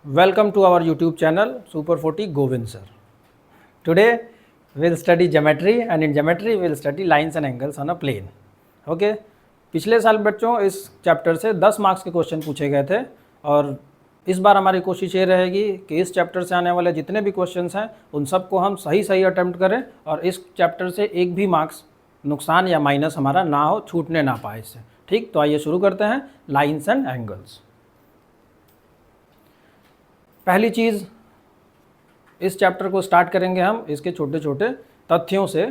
Welcome to our YouTube channel Super 40 Govind sir. Today we'll study geometry and in geometry we'll study lines and angles on a plane. Okay? पिछले साल बच्चों इस chapter से 10 marks के question पूछे गए थे और इस बार हमारी कोशिश ये रहेगी कि इस चैप्टर से आने वाले जितने भी क्वेश्चंस हैं उन सबको हम सही अटेम्प्ट करें और इस चैप्टर से एक भी मार्क्स नुकसान या माइनस हमारा ना हो, छूटने ना पाए इससे। ठीक, तो आइए शुरू करते हैं लाइन्स एंड एंगल्स। पहली चीज़, इस चैप्टर को स्टार्ट करेंगे हम इसके छोटे छोटे तथ्यों से,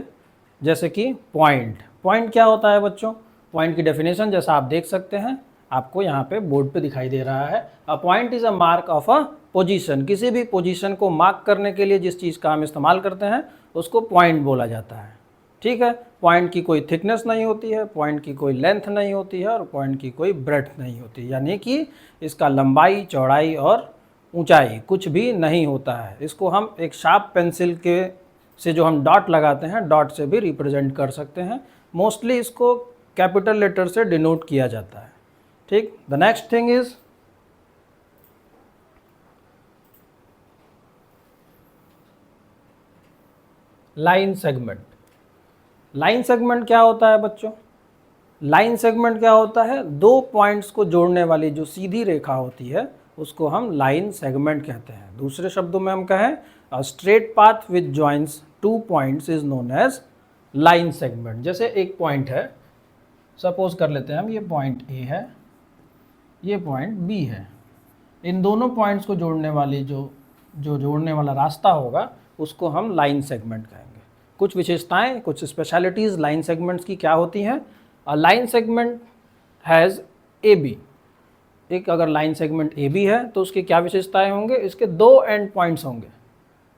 जैसे कि पॉइंट क्या होता है बच्चों। पॉइंट की डेफिनेशन जैसा आप देख सकते हैं, आपको यहाँ पे बोर्ड पे दिखाई दे रहा है। A point is a mark of a position. किसी भी पोजीशन को मार्क करने के लिए जिस चीज़ का हम इस्तेमाल करते हैं उसको पॉइंट बोला जाता है। ठीक है, पॉइंट की कोई थिकनेस नहीं होती है, पॉइंट की कोई लेंथ नहीं होती है और पॉइंट की कोई ब्रेड्थ नहीं होती, यानी कि इसका लंबाई, चौड़ाई और ऊंचाई कुछ भी नहीं होता है। इसको हम एक शार्प पेंसिल के से जो हम डॉट लगाते हैं, डॉट से भी रिप्रेजेंट कर सकते हैं। मोस्टली इसको कैपिटल लेटर से डिनोट किया जाता है। ठीक, the next thing is line segment. Line segment क्या होता है बच्चों? लाइन सेगमेंट क्या होता है? दो पॉइंट्स को जोड़ने वाली जो सीधी रेखा होती है उसको हम लाइन सेगमेंट कहते हैं। दूसरे शब्दों में हम कहें, a straight path which joins two points is known as line segment. जैसे एक पॉइंट है, सपोज कर लेते हैं हम, ये पॉइंट ए है, ये पॉइंट बी है। इन दोनों पॉइंट्स को जोड़ने वाली जो जोड़ने वाला रास्ता होगा उसको हम लाइन सेगमेंट कहेंगे। कुछ विशेषताएं, कुछ स्पेशलिटीज़ लाइन सेगमेंट्स की क्या होती हैं? A line segment has A B. एक अगर लाइन सेगमेंट ए बी है तो उसकी क्या विशेषताएं होंगे? इसके दो एंड पॉइंट्स होंगे।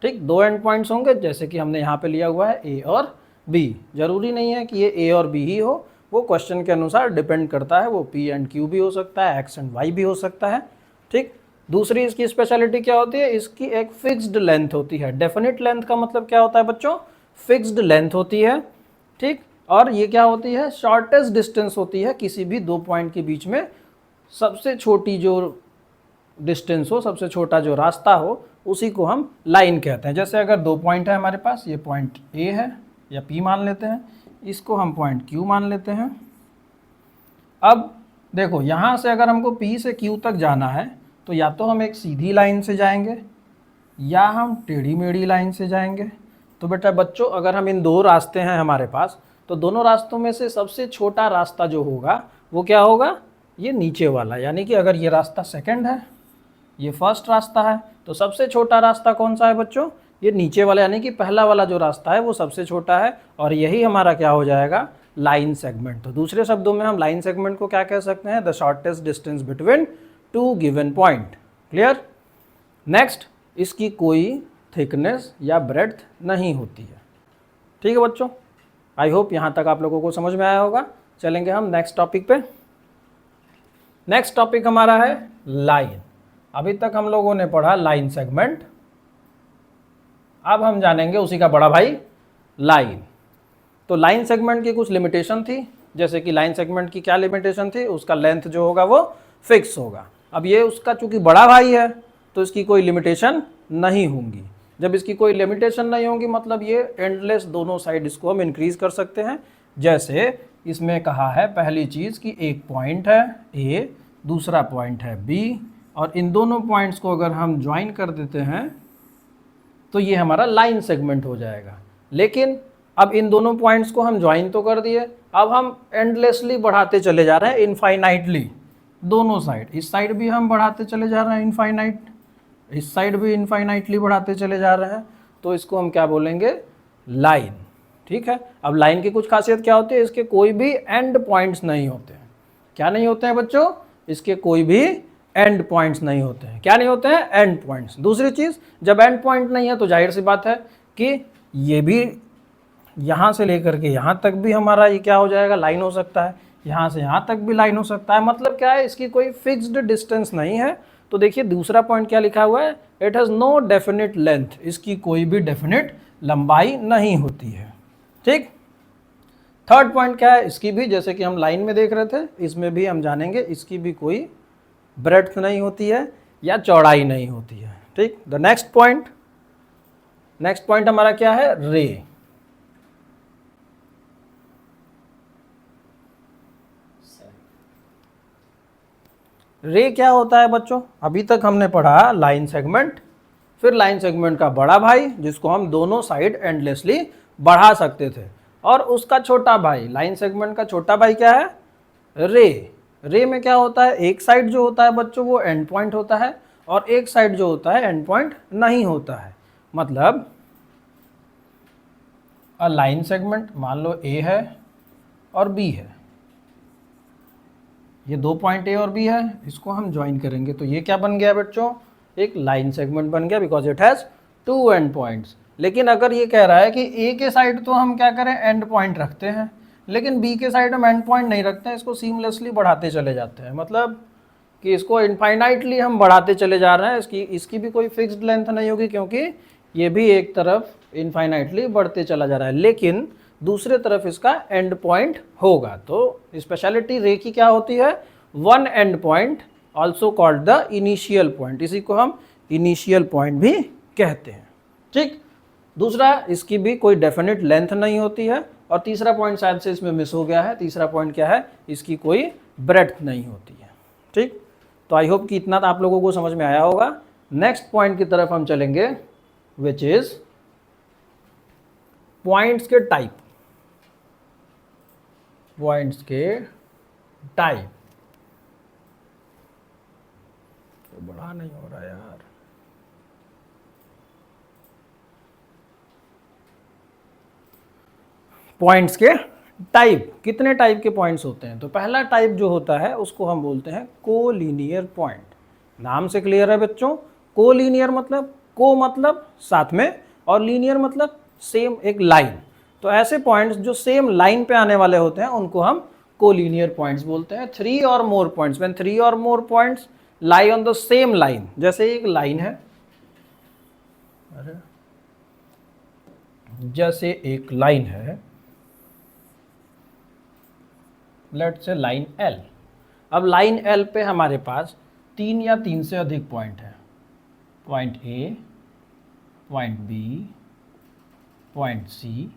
ठीक, दो एंड पॉइंट्स होंगे, जैसे कि हमने यहाँ पे लिया हुआ है ए और बी। जरूरी नहीं है कि ये ए और बी ही हो, वो क्वेश्चन के अनुसार डिपेंड करता है। वो पी एंड क्यू भी हो सकता है, एक्स एंड वाई भी हो सकता है। ठीक, दूसरी इसकी स्पेशलिटी क्या होती है? इसकी एक फिक्स्ड लेंथ होती है। डेफिनेट लेंथ का मतलब क्या होता है बच्चों? फिक्स्ड लेंथ होती है। ठीक, और ये क्या होती है? शॉर्टेस्ट डिस्टेंस होती है किसी भी दो पॉइंट के बीच में। सबसे छोटी जो डिस्टेंस हो, सबसे छोटा जो रास्ता हो, उसी को हम लाइन कहते हैं। जैसे अगर दो पॉइंट है हमारे पास, ये पॉइंट ए है या पी मान लेते हैं, इसको हम पॉइंट क्यू मान लेते हैं। अब देखो, यहाँ से अगर हमको पी से क्यू तक जाना है तो या तो हम एक सीधी लाइन से जाएंगे या हम टेढ़ी मेढ़ी लाइन से जाएंगे। तो बेटा बच्चों, अगर हम इन दो रास्ते हैं हमारे पास, तो दोनों रास्तों में से सबसे छोटा रास्ता जो होगा वो क्या होगा? ये नीचे वाला। यानी कि अगर ये रास्ता सेकंड है, ये फर्स्ट रास्ता है, तो सबसे छोटा रास्ता कौन सा है बच्चों? ये नीचे वाला, यानी कि पहला वाला जो रास्ता है वो सबसे छोटा है और यही हमारा क्या हो जाएगा? Line segment. तो दूसरे शब्दों में हम लाइन सेगमेंट को क्या कह सकते हैं? The shortest distance between two given point. Clear? Next, इसकी कोई थिकनेस या ब्रेड्थ नहीं होती है। ठीक है बच्चों, आई होप यहाँ तक आप लोगों को समझ में आया होगा। चलेंगे हम नेक्स्ट टॉपिक पे। नेक्स्ट टॉपिक हमारा है लाइन। अभी तक हम लोगों ने पढ़ा लाइन सेगमेंट, अब हम जानेंगे उसी का बड़ा भाई लाइन। तो लाइन सेगमेंट की कुछ लिमिटेशन थी, जैसे कि लाइन सेगमेंट की क्या लिमिटेशन थी? उसका लेंथ जो होगा वो फिक्स होगा। अब ये उसका चूंकि बड़ा भाई है तो इसकी कोई लिमिटेशन नहीं होंगी। जब इसकी कोई लिमिटेशन नहीं होगी मतलब ये एंडलेस, दोनों साइड इसको हम इंक्रीज कर सकते हैं। जैसे इसमें कहा है पहली चीज़ कि एक पॉइंट है ए, दूसरा पॉइंट है बी, और इन दोनों पॉइंट्स को अगर हम ज्वाइन कर देते हैं तो ये हमारा लाइन सेगमेंट हो जाएगा। लेकिन अब इन दोनों पॉइंट्स को हम ज्वाइन तो कर दिए, अब हम एंडलेसली बढ़ाते चले जा रहे हैं, इनफाइनाइटली। दोनों साइड, इस साइड भी हम बढ़ाते चले जा रहे हैं इनफाइनाइट, इस साइड भी इनफाइनाइटली बढ़ाते चले जा रहे हैं, तो इसको हम क्या बोलेंगे? लाइन। ठीक है, अब लाइन की कुछ खासियत क्या होती है? इसके कोई भी एंड पॉइंट्स नहीं होते हैं। क्या नहीं होते हैं बच्चों? इसके कोई भी एंड पॉइंट्स नहीं होते हैं। क्या नहीं होते हैं? And points. दूसरी चीज़, जब एंड पॉइंट नहीं है तो जाहिर सी बात है कि ये भी यहाँ से लेकर के यहाँ तक भी हमारा ये क्या हो जाएगा? लाइन हो सकता है। यहाँ से यहाँ तक भी लाइन हो सकता है। मतलब क्या है? इसकी कोई फिक्स्ड डिस्टेंस नहीं है। तो देखिए दूसरा पॉइंट क्या लिखा हुआ है? It has no definite length. इसकी कोई भी डेफिनेट लंबाई नहीं होती है। ठीक, थर्ड पॉइंट क्या है? इसकी भी, जैसे कि हम लाइन में देख रहे थे, इसमें भी हम जानेंगे, इसकी भी कोई ब्रेड्थ नहीं होती है। या चौड़ाई नहीं होती है। ठीक, द नेक्स्ट पॉइंट हमारा क्या है, रे। रे क्या होता है बच्चों, अभी तक हमने पढ़ा लाइन सेगमेंट, फिर लाइन सेगमेंट का बड़ा भाई जिसको हम दोनों साइड एंडलेसली बढ़ा सकते थे, और उसका छोटा भाई, लाइन सेगमेंट का छोटा भाई क्या है, रे। रे में क्या होता है, एक साइड जो होता है बच्चों वो एंड पॉइंट होता है, और एक साइड जो होता है एंड पॉइंट नहीं होता है। मतलब अ लाइन सेगमेंट, मान लो ए है और बी है, ये दो पॉइंट ए और बी है, इसको हम ज्वाइन करेंगे तो ये क्या बन गया बच्चों, एक लाइन सेगमेंट बन गया, because it has two end points. लेकिन अगर ये कह रहा है कि ए के साइड तो हम क्या करें, एंड पॉइंट रखते हैं, लेकिन बी के साइड हम एंड पॉइंट नहीं रखते हैं, इसको सीमलेसली बढ़ाते चले जाते हैं, मतलब कि इसको इनफाइनाइटली हम बढ़ाते चले जा रहे हैं, इसकी भी कोई फिक्स्ड लेंथ नहीं होगी, क्योंकि ये भी एक तरफ इनफाइनाइटली बढ़ते चला जा रहा है, लेकिन दूसरे तरफ इसका एंड पॉइंट होगा। तो स्पेशलिटी रे की क्या होती है, one and point, also called the initial point, इसी को हम इनिशियल पॉइंट भी कहते हैं। ठीक, दूसरा, इसकी भी कोई डेफिनेट लेंथ नहीं होती है, और तीसरा पॉइंट शायद से इसमें मिस हो गया है, तीसरा पॉइंट क्या है, इसकी कोई ब्रेड्थ नहीं होती है। ठीक, तो आई होप कि इतना आप लोगों को समझ में आया होगा। नेक्स्ट पॉइंट की तरफ हम चलेंगे, विच इज पॉइंट्स के टाइप। पॉइंट्स के टाइप, तो बड़ा नहीं हो रहा यार, पॉइंट्स के टाइप, कितने टाइप के पॉइंट्स होते हैं, तो पहला टाइप जो होता है उसको हम बोलते हैं कोलिनियर पॉइंट। नाम से क्लियर है बच्चों, कोलिनियर मतलब को मतलब साथ में, और लीनियर मतलब सेम, एक लाइन। तो ऐसे पॉइंट्स जो सेम लाइन पे आने वाले होते हैं उनको हम कोलिनियर पॉइंट्स बोलते हैं। थ्री और मोर पॉइंट्स, व्हेन थ्री और more points lie on the same line, जैसे एक लाइन है, जैसे एक लाइन है, लेट्स से लाइन एल। अब लाइन एल पे हमारे पास तीन या तीन से अधिक पॉइंट है, point A, point B, point C.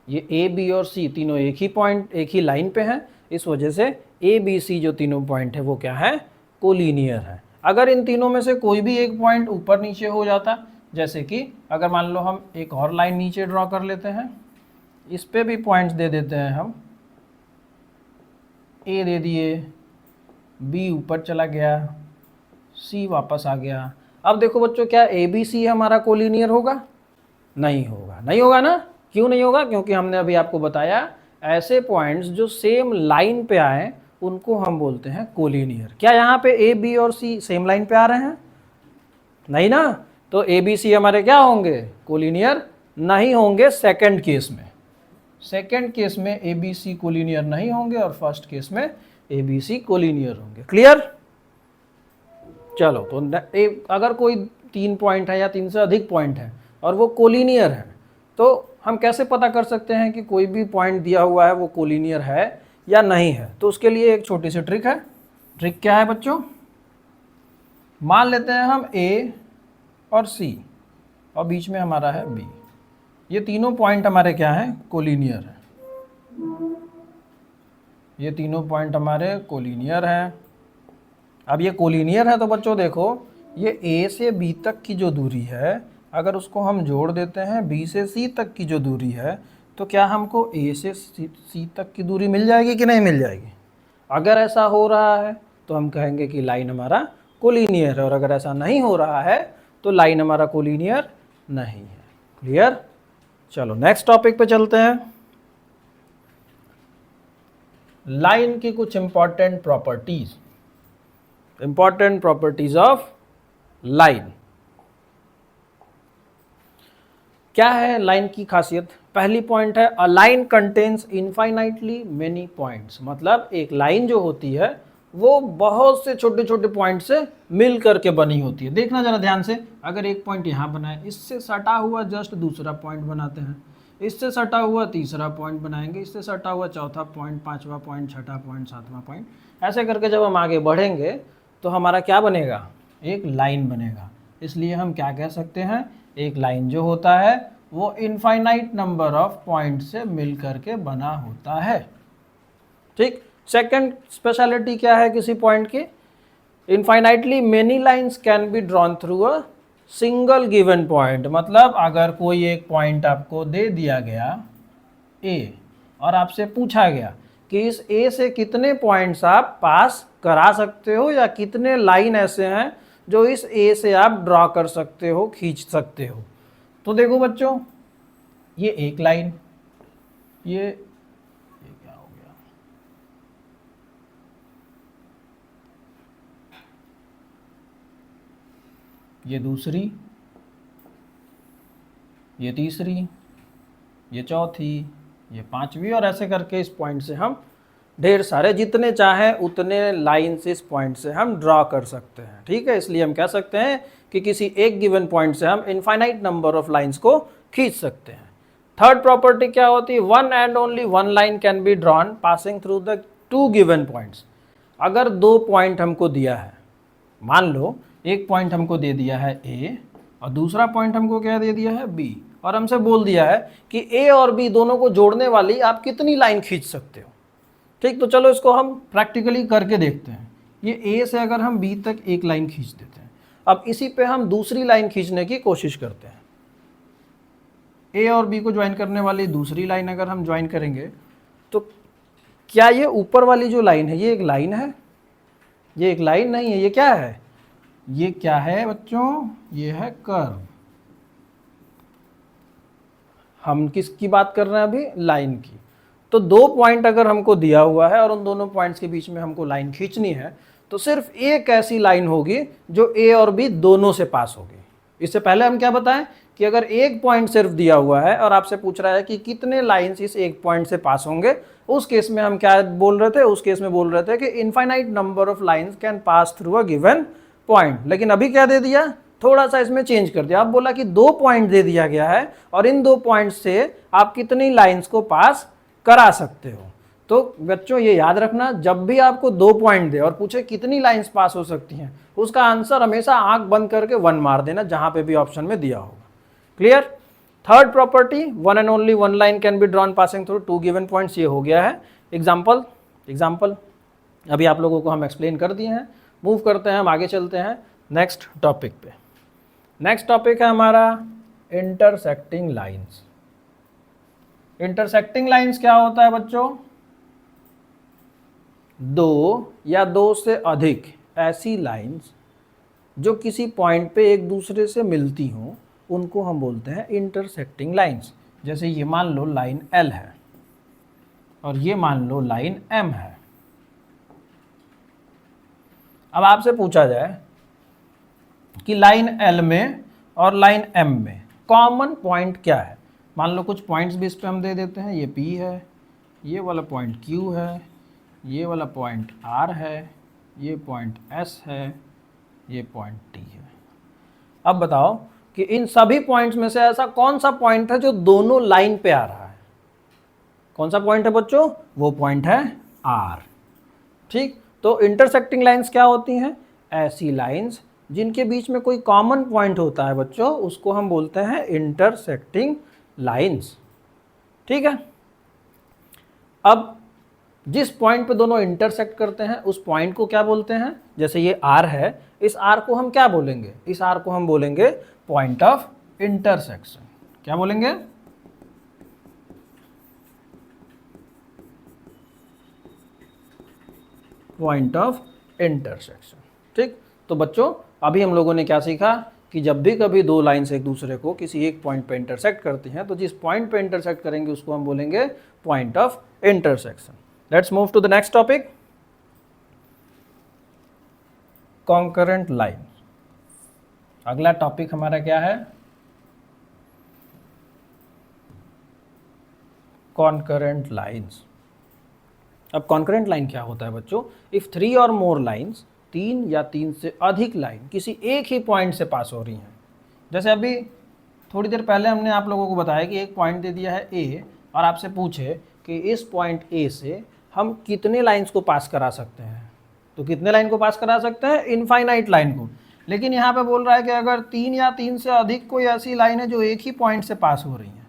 ये ए, बी और सी तीनों एक ही पॉइंट, एक ही लाइन पे हैं, इस वजह से ए, बी, सी जो तीनों पॉइंट है वो क्या है, कोलिनियर है। अगर इन तीनों में से कोई भी एक पॉइंट ऊपर नीचे हो जाता, जैसे कि अगर मान लो हम एक और लाइन नीचे ड्रॉ कर लेते हैं, इस पे भी पॉइंट्स दे देते हैं हम, ए दे दिए, बी ऊपर चला गया, सी वापस आ गया। अब देखो बच्चों, क्या ए बी सी हमारा कोलिनियर होगा, नहीं होगा, नहीं होगा ना। क्यों नहीं होगा, क्योंकि हमने अभी आपको बताया ऐसे पॉइंट्स जो सेम लाइन पे आए उनको हम बोलते हैं कोलिनियर। क्या यहाँ पे ए बी और सी सेम लाइन पे आ रहे हैं, नहीं ना, तो ए बी सी हमारे क्या होंगे, कोलिनियर नहीं होंगे। सेकंड केस में, सेकंड केस में ए बी सी कोलिनियर नहीं होंगे, और फर्स्ट केस में ए बी सी कोलिनियर होंगे। क्लियर, चलो, तो अगर कोई तीन पॉइंट है या तीन से अधिक पॉइंट है और वो कोलिनियर है, तो हम कैसे पता कर सकते हैं कि कोई भी पॉइंट दिया हुआ है वो कोलिनियर है या नहीं है। तो उसके लिए एक छोटी सी ट्रिक है। ट्रिक क्या है बच्चों, मान लेते हैं हम ए और सी और बीच में हमारा है बी, ये तीनों पॉइंट हमारे क्या हैं, कोलिनियर है। ये तीनों पॉइंट हमारे कोलिनियर हैं। अब ये कोलिनियर है तो बच्चों देखो, ये ए से बी तक की जो दूरी है, अगर उसको हम जोड़ देते हैं बी से सी तक की जो दूरी है, तो क्या हमको ए से सी तक की दूरी मिल जाएगी कि नहीं मिल जाएगी। अगर ऐसा हो रहा है तो हम कहेंगे कि लाइन हमारा कोलिनियर है, और अगर ऐसा नहीं हो रहा है तो लाइन हमारा कोलिनियर नहीं है। क्लियर, चलो नेक्स्ट टॉपिक पे चलते हैं। लाइन की कुछ important properties, important properties of line. क्या है लाइन की खासियत, पहली पॉइंट है, a line contains infinitely many points. मतलब एक लाइन जो होती है वो बहुत से छोटे छोटे पॉइंट से मिल करके बनी होती है। देखना जरा ध्यान से, अगर एक पॉइंट यहाँ बना है, इससे सटा हुआ जस्ट दूसरा पॉइंट बनाते हैं, इससे सटा हुआ तीसरा पॉइंट बनाएंगे, इससे सटा हुआ चौथा पॉइंट, पांचवा पॉइंट, छठा पॉइंट, सातवां पॉइंट, ऐसे करके जब हम आगे बढ़ेंगे तो हमारा क्या बनेगा, एक लाइन बनेगा। इसलिए हम क्या कह सकते हैं, एक लाइन जो होता है वो इनफाइनाइट नंबर ऑफ पॉइंट से मिल करके बना होता है। ठीक। सेकंड स्पेशलिटी क्या है किसी पॉइंट की, infinitely many lines can be drawn through a single given point. मतलब अगर कोई एक पॉइंट आपको दे दिया गया ए और आपसे पूछा गया कि इस ए से कितने पॉइंट्स आप पास करा सकते हो या कितने लाइन ऐसे हैं जो इस ए से आप ड्रॉ कर सकते हो, खींच सकते हो। तो देखो बच्चों, ये एक लाइन, ये क्या हो गया, ये दूसरी, ये तीसरी, ये चौथी, ये पांचवी, और ऐसे करके इस पॉइंट से हम ढेर सारे जितने चाहें उतने लाइंस इस पॉइंट से हम ड्रॉ कर सकते हैं। ठीक है, इसलिए हम कह सकते हैं कि किसी एक गिवन पॉइंट से हम इनफाइनाइट नंबर ऑफ लाइंस को खींच सकते हैं। थर्ड प्रॉपर्टी क्या होती है, one and only one line can be drawn passing through the two given points. अगर दो पॉइंट हमको दिया है, मान लो एक पॉइंट हमको दे दिया है ए और दूसरा पॉइंट हमको क्या दे दिया है बी, और हमसे बोल दिया है कि ए और बी दोनों को जोड़ने वाली आप कितनी लाइन खींच सकते हो। ठीक, तो चलो इसको हम प्रैक्टिकली करके देखते हैं। ये ए से अगर हम बी तक एक लाइन खींच देते हैं, अब इसी पे हम दूसरी लाइन खींचने की कोशिश करते हैं। ए और बी को ज्वाइन करने वाली दूसरी लाइन अगर हम ज्वाइन करेंगे तो क्या ये ऊपर वाली जो लाइन है ये एक लाइन है? ये एक लाइन नहीं है, ये क्या है, ये क्या है बच्चों, ये है कर्व। हम किसकी बात कर रहे हैं अभी, लाइन की। तो दो पॉइंट अगर हमको दिया हुआ है और उन दोनों पॉइंट्स के बीच में हमको लाइन खींचनी है तो सिर्फ एक ऐसी लाइन होगी जो ए और बी दोनों से पास होगी। इससे पहले हम क्या बताएं कि अगर एक पॉइंट सिर्फ दिया हुआ है और आपसे पूछ रहा है कि कितने लाइंस इस एक पॉइंट से पास होंगे, उस केस में हम क्या बोल रहे थे, उस केस में बोल रहे थे कि infinite number of lines can pass through a given point. लेकिन अभी क्या दे दिया, थोड़ा सा इसमें चेंज कर दिया। आप बोला कि दो पॉइंट दे दिया गया है और इन दो पॉइंट से आप कितनी लाइंस को पास करा सकते हो। तो बच्चों ये याद रखना, जब भी आपको दो पॉइंट दे और पूछे कितनी लाइंस पास हो सकती हैं, उसका आंसर हमेशा आंख बंद करके 1 मार देना जहां पे भी ऑप्शन में दिया होगा। Clear. Third property, one and only one line can be drawn passing through two given points, ये हो गया है। एग्जाम्पल अभी आप लोगों को हम एक्सप्लेन कर दिए हैं। मूव करते हैं, हम आगे चलते हैं नेक्स्ट टॉपिक पे। नेक्स्ट टॉपिक है हमारा इंटरसेक्टिंग लाइंस। इंटरसेक्टिंग लाइंस क्या होता है बच्चों, दो या दो से अधिक ऐसी लाइंस जो किसी पॉइंट पे एक दूसरे से मिलती हों, उनको हम बोलते हैं इंटरसेक्टिंग लाइंस। जैसे ये मान लो लाइन एल है और ये मान लो लाइन एम है। अब आपसे पूछा जाए कि लाइन एल में और लाइन एम में कॉमन पॉइंट क्या है। मान लो कुछ पॉइंट्स भी इस पे हम दे देते हैं, ये पी है, ये वाला पॉइंट क्यू है, ये वाला पॉइंट आर है, ये पॉइंट एस है, ये पॉइंट टी है। अब बताओ कि इन सभी पॉइंट्स में से ऐसा कौन सा पॉइंट है जो दोनों लाइन पे आ रहा है। कौन सा पॉइंट है बच्चों, वो पॉइंट है आर। ठीक, तो इंटरसेक्टिंग लाइंस क्या होती हैं, ऐसी लाइंस जिनके बीच में कोई कॉमन पॉइंट होता है बच्चों, उसको हम बोलते हैं इंटरसेक्टिंग लाइंस। ठीक है, अब जिस पॉइंट पे दोनों इंटरसेक्ट करते हैं उस पॉइंट को क्या बोलते हैं। जैसे ये आर है, इस आर को हम क्या बोलेंगे, इस आर को हम बोलेंगे पॉइंट ऑफ इंटरसेक्शन। क्या बोलेंगे, पॉइंट ऑफ इंटरसेक्शन। ठीक, तो बच्चों अभी हम लोगों ने क्या सीखा कि जब भी कभी दो लाइंस एक दूसरे को किसी एक पॉइंट पे इंटरसेक्ट करती हैं तो जिस पॉइंट पे इंटरसेक्ट करेंगे उसको हम बोलेंगे point of intersection. Let's move to the next topic, concurrent line. अगला टॉपिक हमारा क्या है, कॉन्करेंट लाइंस। अब कॉन्करेंट लाइन क्या होता है बच्चों, इफ 3 और मोर लाइंस, 3 या 3 से अधिक लाइन किसी एक ही पॉइंट से पास हो रही हैं। जैसे अभी थोड़ी देर पहले हमने आप लोगों को बताया कि एक पॉइंट दे दिया है ए और आपसे पूछे कि इस पॉइंट ए से हम कितने लाइंस को पास करा सकते हैं। तो कितने लाइन को पास करा सकते हैं? इनफाइनाइट लाइन को। लेकिन यहाँ पे बोल रहा है कि अगर 3 या 3 से अधिक कोई ऐसी लाइन है जो एक ही पॉइंट से पास हो रही है,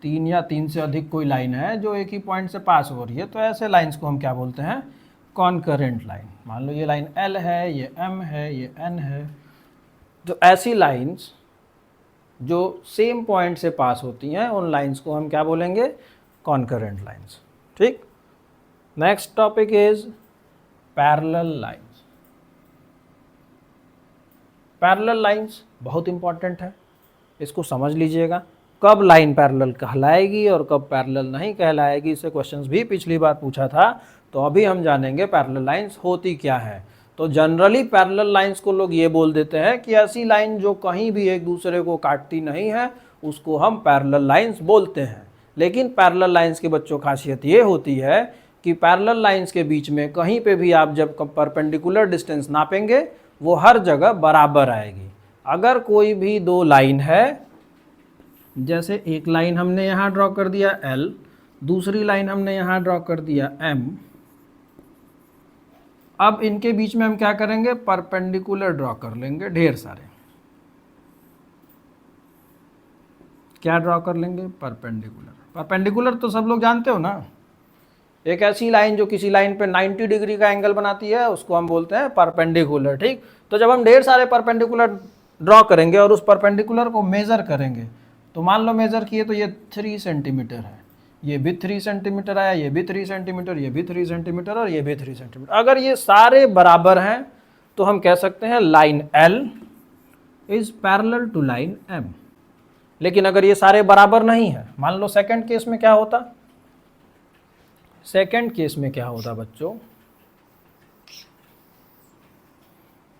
3 या 3 से अधिक कोई लाइन है जो एक ही पॉइंट से पास हो रही है, तो ऐसे लाइंस को हम क्या बोलते हैं? Concurrent line. मान लो ये लाइन L है, ये M है, ये N है, तो ऐसी लाइंस जो सेम पॉइंट से पास होती हैं उन लाइंस को हम क्या बोलेंगे? Concurrent lines. ठीक। Next topic is parallel lines. Parallel lines बहुत इंपॉर्टेंट है, इसको समझ लीजिएगा। कब लाइन पैरेलल कहलाएगी और कब पैरेलल नहीं कहलाएगी, इससे क्वेश्चंस भी पिछली बार पूछा था। तो अभी हम जानेंगे पैरेलल लाइंस होती क्या है। तो जनरली पैरेलल लाइंस को लोग ये बोल देते हैं कि ऐसी लाइन जो कहीं भी एक दूसरे को काटती नहीं है उसको हम पैरेलल लाइंस बोलते हैं। लेकिन पैरेलल लाइंस के बच्चों खासियत ये होती है कि पैरेलल लाइंस के बीच में कहीं पे भी आप जब परपेंडिकुलर डिस्टेंस नापेंगे वो हर जगह बराबर आएगी। अगर कोई भी दो लाइन है, जैसे एक लाइन हमने यहाँ ड्रॉ कर दिया L, दूसरी लाइन हमने यहाँ ड्रॉ कर दिया M, अब इनके बीच में हम क्या करेंगे? परपेंडिकुलर ड्रॉ कर लेंगे, ढेर सारे। क्या ड्रॉ कर लेंगे? परपेंडिकुलर। परपेंडिकुलर तो सब लोग जानते हो ना, एक ऐसी लाइन जो किसी लाइन पे 90 डिग्री का एंगल बनाती है उसको हम बोलते हैं परपेंडिकुलर। ठीक। तो जब हम ढेर सारे परपेंडिकुलर ड्रॉ करेंगे और उस परपेंडिकुलर को मेज़र करेंगे, तो मान लो मेज़र किए तो ये 3 सेंटीमीटर है, ये भी 3 सेंटीमीटर आया, ये भी 3 सेंटीमीटर, ये भी 3 सेंटीमीटर और ये भी 3 सेंटीमीटर। अगर ये सारे बराबर हैं तो हम कह सकते हैं line L is parallel to line M। लेकिन अगर ये सारे बराबर नहीं है, मान लो सेकंड केस में क्या होता? सेकंड केस में क्या होता बच्चों?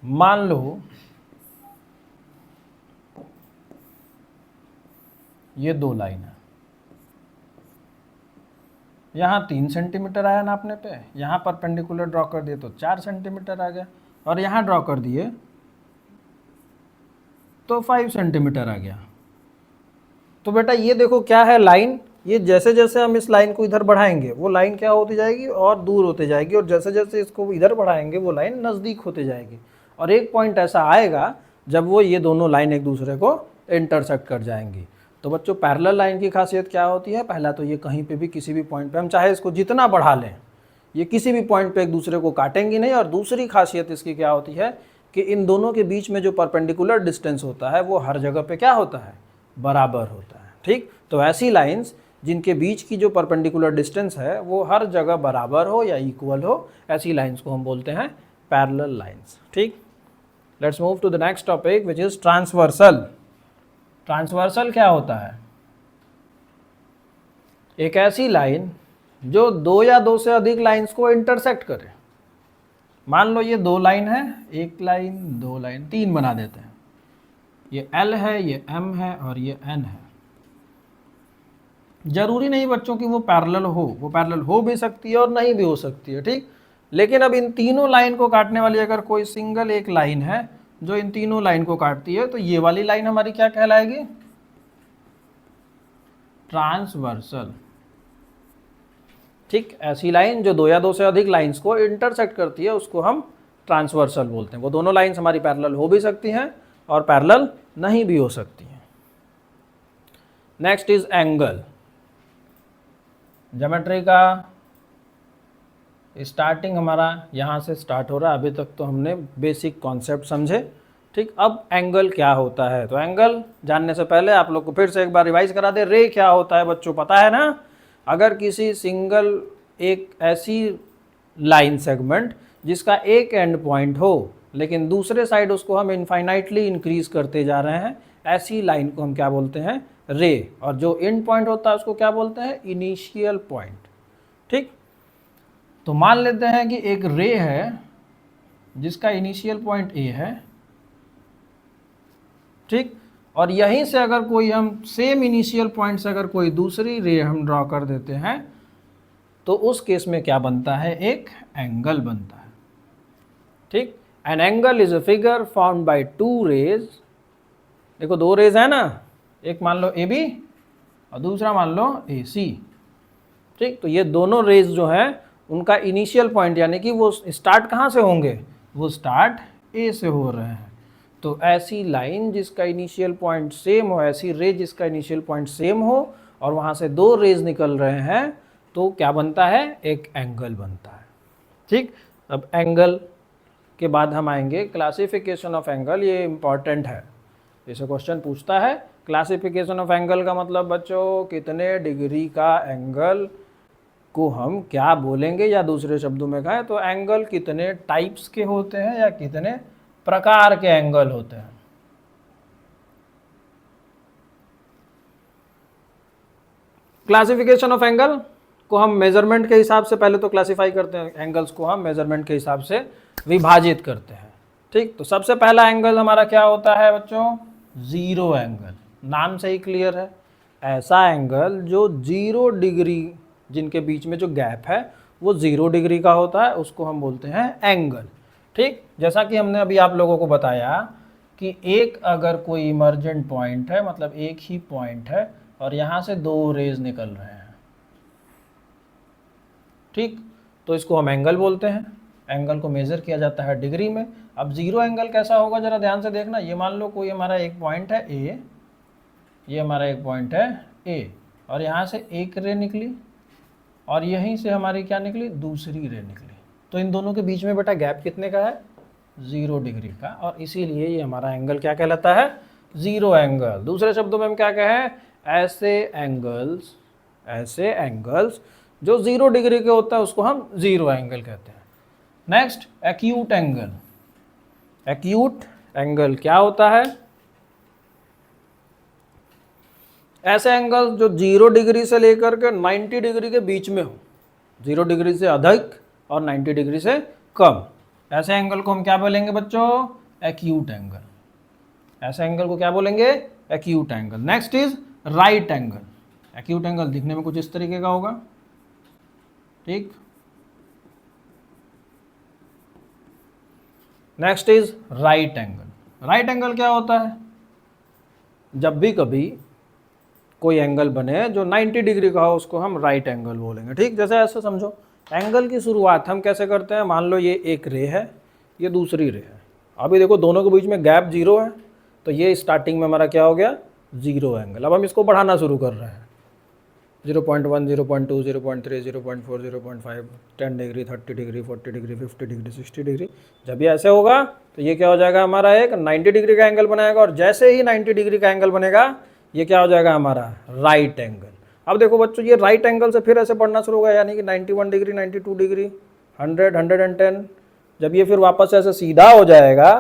मान लो ये दो लाइन है, यहाँ 3 सेंटीमीटर आया नापने पे, यहाँ परपेंडिकुलर ड्रॉ कर दिए तो 4 सेंटीमीटर आ गया, और यहाँ ड्रॉ कर दिए तो 5 सेंटीमीटर आ गया। तो बेटा ये देखो क्या है लाइन, ये जैसे जैसे हम इस लाइन को इधर बढ़ाएंगे वो लाइन क्या होती जाएगी? और दूर होती जाएगी, और जैसे जैसे इसको इधर बढ़ाएंगे वो लाइन नज़दीक होती जाएगी। और एक पॉइंट ऐसा आएगा जब वो ये दोनों लाइन एक दूसरे को इंटरसेक्ट कर जाएंगी। तो बच्चों पैरेलल लाइन की खासियत क्या होती है? पहला तो ये कहीं पे भी किसी भी पॉइंट पे, हम चाहे इसको जितना बढ़ा लें, ये किसी भी पॉइंट पे एक दूसरे को काटेंगी नहीं। और दूसरी खासियत इसकी क्या होती है कि इन दोनों के बीच में जो परपेंडिकुलर डिस्टेंस होता है वो हर जगह पे क्या होता है? बराबर होता है। ठीक। तो ऐसी लाइंस जिनके बीच की जो परपेंडिकुलर डिस्टेंस है वो हर जगह बराबर हो या इक्वल हो, ऐसी लाइंस को हम बोलते हैं पैरेलल लाइंस। ठीक। Let's move to the next topic which is transversal. Transversal क्या होता है? एक ऐसी लाइन जो दो या दो से अधिक लाइंस को इंटरसेक्ट करे। मान लो ये दो लाइन है, एक लाइन, दो लाइन, 3 बना देते हैं। ये L है, ये M है और ये N है। जरूरी नहीं बच्चों कि वो पैरेलल हो, वो पैरेलल हो भी सकती है और नहीं भी हो सकती है। ठीक। लेकिन अब इन तीनों लाइन को काटने वाली अगर कोई सिंगल एक लाइन है जो इन तीनों लाइन को काटती है, तो ये वाली लाइन हमारी क्या कहलाएगी? ट्रांसवर्सल। ठीक। ऐसी लाइन जो दो या दो से अधिक लाइंस को इंटरसेक्ट करती है उसको हम ट्रांसवर्सल बोलते हैं। वो दोनों लाइंस हमारी पैरेलल हो भी सकती हैं और पैरेलल नहीं भी हो सकती हैं। Next is angle. ज्योमेट्री का स्टार्टिंग हमारा यहाँ से स्टार्ट हो रहा है। अभी तक तो हमने बेसिक कॉन्सेप्ट समझे। ठीक। अब एंगल क्या होता है? तो एंगल जानने से पहले आप लोग को फिर से एक बार रिवाइज करा दे। रे क्या होता है बच्चों, पता है ना? अगर किसी सिंगल एक ऐसी लाइन सेगमेंट जिसका एक एंड पॉइंट हो लेकिन दूसरे साइड उसको हम इनफाइनाइटली इंक्रीज करते जा रहे हैं, ऐसी लाइन को हम क्या बोलते हैं? रे। और जो एंड पॉइंट होता है उसको क्या बोलते हैं? Initial point. ठीक। तो मान लेते हैं कि एक रे है जिसका इनिशियल पॉइंट ए है। ठीक। और यहीं से अगर कोई हम सेम इनिशियल पॉइंट से अगर कोई दूसरी रे हम ड्रॉ कर देते हैं तो उस केस में क्या बनता है? एक एंगल बनता है। ठीक। An angle is a figure found by two rays. देखो दो रेज है ना, एक मान लो ए बी और दूसरा मान लो ए सी। ठीक। तो ये दोनों रेज जो हैं उनका इनिशियल पॉइंट यानी कि वो स्टार्ट कहाँ से होंगे, वो स्टार्ट ए से हो रहे हैं। तो ऐसी लाइन जिसका इनिशियल पॉइंट सेम हो, ऐसी रे जिसका इनिशियल पॉइंट सेम हो और वहाँ से दो रेज निकल रहे हैं, तो क्या बनता है, एक एंगल बनता है। ठीक, अब एंगल के बाद हम आएंगे क्लासिफिकेशन ऑफ एंगल। ये इंपॉर्टेंट है, जैसे क्वेश्चन पूछता है क्लासिफिकेशन ऑफ एंगल का मतलब बच्चों कितने डिग्री का एंगल को हम क्या बोलेंगे, या दूसरे शब्दों में कहें तो एंगल कितने टाइप्स के होते हैं या कितने प्रकार के एंगल होते हैं। क्लासिफिकेशन ऑफ एंगल को हम मेजरमेंट के हिसाब से पहले तो क्लासिफाई करते हैं, एंगल्स को हम मेजरमेंट के हिसाब से विभाजित करते हैं। ठीक, तो सबसे पहला एंगल हमारा क्या होता है बच्चों, जीरो एंगल। नाम से ही क्लियर है, ऐसा एंगल जो 0 डिग्री, जिनके बीच में जो गैप है वो 0 डिग्री का होता है, उसको हम बोलते हैं एंगल। ठीक, जैसा कि हमने अभी आप लोगों को बताया कि एक अगर कोई इमर्जेंट पॉइंट है, मतलब एक ही पॉइंट है और यहाँ से दो रेज निकल रहे हैं, ठीक, तो इसको हम एंगल बोलते हैं। एंगल को मेज़र किया जाता है डिग्री में। अब जीरो एंगल कैसा होगा जरा ध्यान से देखना। ये मान लो कोई हमारा एक पॉइंट है ए, ये हमारा एक पॉइंट है ए, और यहाँ से एक रे निकली और यहीं से हमारी क्या निकली, दूसरी रे निकली। तो इन दोनों के बीच में बेटा गैप कितने का है, 0 डिग्री का, और इसीलिए ये हमारा एंगल क्या कहलाता है, जीरो एंगल। दूसरे शब्दों में हम क्या कहें, ऐसे एंगल्स जो 0 डिग्री के होता है उसको हम जीरो एंगल कहते हैं। Next, acute angle. Acute angle क्या होता है, ऐसे एंगल जो 0 डिग्री से लेकर के 90 डिग्री के बीच में हो, 0 डिग्री से अधिक और 90 डिग्री से कम, ऐसे एंगल को हम क्या बोलेंगे बच्चों, एक्यूट एंगल। ऐसे एंगल को क्या बोलेंगे, acute angle. Next is right angle. Acute angle दिखने में कुछ इस तरीके का होगा, ठीक। Next is right angle. Right angle क्या होता है, जब भी कभी कोई एंगल बने जो 90 डिग्री का हो उसको हम राइट एंगल बोलेंगे, ठीक। जैसे ऐसे समझो, एंगल की शुरुआत हम कैसे करते हैं, मान लो ये एक रे है, ये दूसरी रे है। अभी देखो दोनों के बीच में गैप 0 है, तो ये स्टार्टिंग में हमारा क्या हो गया, जीरो एंगल। अब हम इसको बढ़ाना शुरू कर रहे हैं, 0.1, 0.2, 0.3, 0.4, 0.5, 10 degree, 30 degree, 40 degree, 50 degree, 60 degree. जब ये ऐसे होगा तो ये क्या हो जाएगा, हमारा एक 90 डिग्री का एंगल बनाएगा, और जैसे ही 90 डिग्री का एंगल बनेगा ये क्या हो जाएगा, हमारा राइट एंगल। अब देखो बच्चों, ये राइट एंगल से फिर ऐसे बढ़ना शुरू होगा, यानी कि 91 डिग्री, 92 डिग्री, 100, 110। जब ये फिर वापस ऐसे सीधा हो जाएगा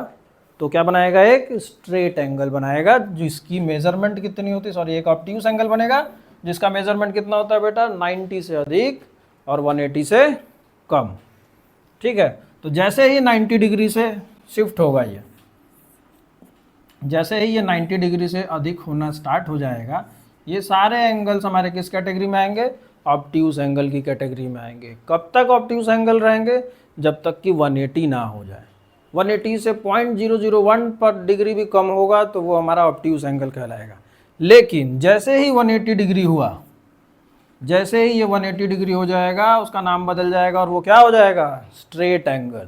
तो क्या बनाएगा, एक स्ट्रेट एंगल बनाएगा, जिसकी मेजरमेंट कितनी होती है, सॉरी, एक ऑब्ट्यूज एंगल बनेगा जिसका मेजरमेंट कितना होता है बेटा, 90 से अधिक और 180 से कम, ठीक है। तो जैसे ही 90 डिग्री से शिफ्ट होगा, ये जैसे ही ये 90 डिग्री से अधिक होना स्टार्ट हो जाएगा, ये सारे एंगल्स हमारे किस कैटेगरी में आएंगे, ऑब्ट्यूज एंगल की कैटेगरी में आएंगे। कब तक ऑब्ट्यूज एंगल रहेंगे, जब तक कि 180 ना हो जाए। 180 से 0.001 पर डिग्री भी कम होगा तो वो हमारा ऑब्ट्यूज एंगल कहलाएगा। लेकिन जैसे ही 180 डिग्री हुआ, जैसे ही ये 180 डिग्री हो जाएगा, उसका नाम बदल जाएगा और वो क्या हो जाएगा, स्ट्रेट एंगल।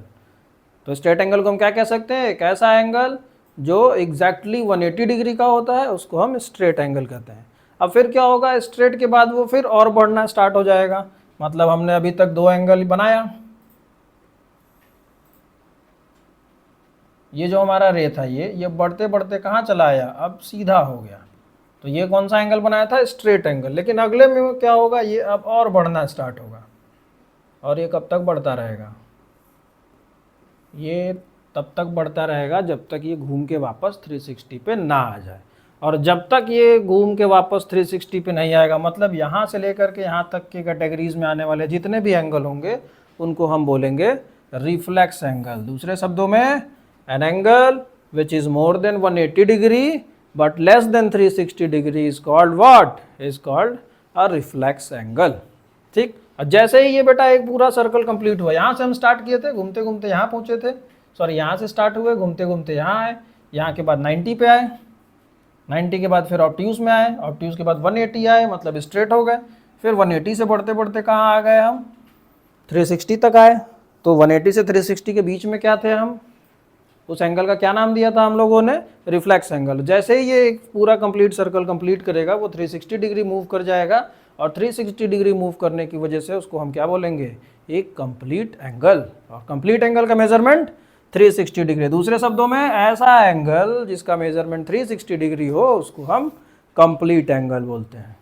तो स्ट्रेट एंगल को हम क्या कह सकते हैं, एक ऐसा एंगल जो एग्जैक्टली 180 डिग्री का होता है उसको हम स्ट्रेट एंगल कहते हैं। अब फिर क्या होगा, स्ट्रेट के बाद वो फिर और बढ़ना स्टार्ट हो जाएगा। मतलब हमने अभी तक दो एंगल बनाया, ये जो हमारा रे था ये बढ़ते बढ़ते कहाँ चला आया, अब सीधा हो गया। तो ये कौन सा एंगल बनाया था, स्ट्रेट एंगल। लेकिन अगले में क्या होगा, ये अब और बढ़ना स्टार्ट होगा, और ये कब तक बढ़ता रहेगा, ये तब तक बढ़ता रहेगा जब तक ये घूम के वापस 360 पे ना आ जाए। और जब तक ये घूम के वापस 360 पे नहीं आएगा, मतलब यहाँ से लेकर के यहाँ तक के कैटेगरीज में आने वाले जितने भी एंगल होंगे उनको हम बोलेंगे रिफ्लेक्स एंगल। दूसरे शब्दों में, an angle which is more than 180 degree but less than 360 degree is called what, is called a reflex angle, ठीक। और जैसे ही ये बेटा एक पूरा सर्कल कंप्लीट हुआ, यहाँ से हम स्टार्ट किए थे, घूमते घूमते यहाँ पहुँचे थे, सॉरी यहाँ से स्टार्ट हुए, घूमते घूमते यहाँ आए, यहाँ के बाद 90 पे आए, 90 के बाद फिर ऑब्ट्यूज में आए, ऑब्ट्यूज के बाद 180 आए, मतलब स्ट्रेट हो गए। फिर 180 से बढ़ते बढ़ते कहाँ आ गए हम, 360 तक आए, तो 180 से 360 के बीच में क्या थे हम, उस एंगल का क्या नाम दिया था हम लोगों ने, रिफ्लेक्स एंगल। जैसे ही ये एक पूरा कंप्लीट सर्कल कंप्लीट करेगा वो 360 डिग्री मूव कर जाएगा, और 360 डिग्री मूव करने की वजह से उसको हम क्या बोलेंगे, एक कंप्लीट एंगल। और कंप्लीट एंगल का मेजरमेंट 360 डिग्री। दूसरे शब्दों में ऐसा एंगल जिसका मेजरमेंट 360 डिग्री हो उसको हम कंप्लीट एंगल बोलते हैं।